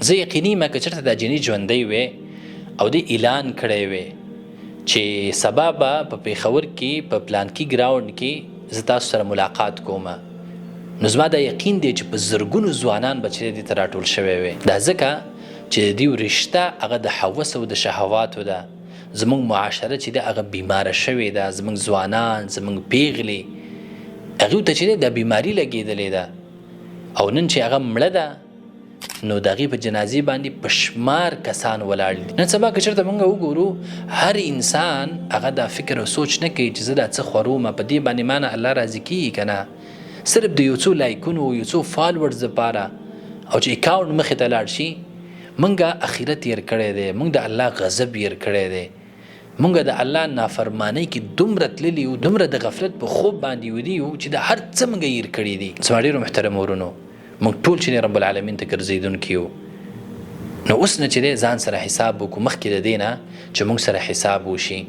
زه یقیني یم که چېرته دا جینۍ ژوندی وې او دې اعلان کړی وې چې سبا به په پېښور کې په پلانکي ګراونډ کې زه تاسو سره ملاقات کوم، نو زما دا یقین دی چې په زرګونو ځوانان به چې دې ته راټول شوی وي. دا ځکه چې د دوی رشته هغه د هوس او د شهواتو ده. زموږ معاشره چې ده هغه بیماره شوې ده، زموږ ځوانان، زموږ پیغلې، هغوی ته چې ده دا بیماري لګېدلې ده او نن چې هغه مړه ده نو د هغې په جنازې باندې په شمار کسان ولاړ دي. نن سبا که چېرته موږ وګورو هر انسان هغه دا فکر او سوچ نه کوي چې زه دا څه خورومه، په دې باندې ما نه الله راضي کېږي که نه. صرف د یو څو لایکونو یو څو فالورز دپاره او چې اکاونټ مخې ته لاړ شي موږ اخرت هېر کړی دی، موږ د الله غضب هېر کړی دی، موږ د الله نافرمانۍ کې دومره تللي یو، دومره د غفلت په خوب باندې ویدي یو چې د هر څه موږ هېر کړي دي. زما ډېرو محترم ورونو، موږ ټول چې رب العالمین ته ګرځېدونکي یو، نو اوس نه چې دی ځان سره حساب وکړو مخکې د دې نه چې موږ سره حساب وشي.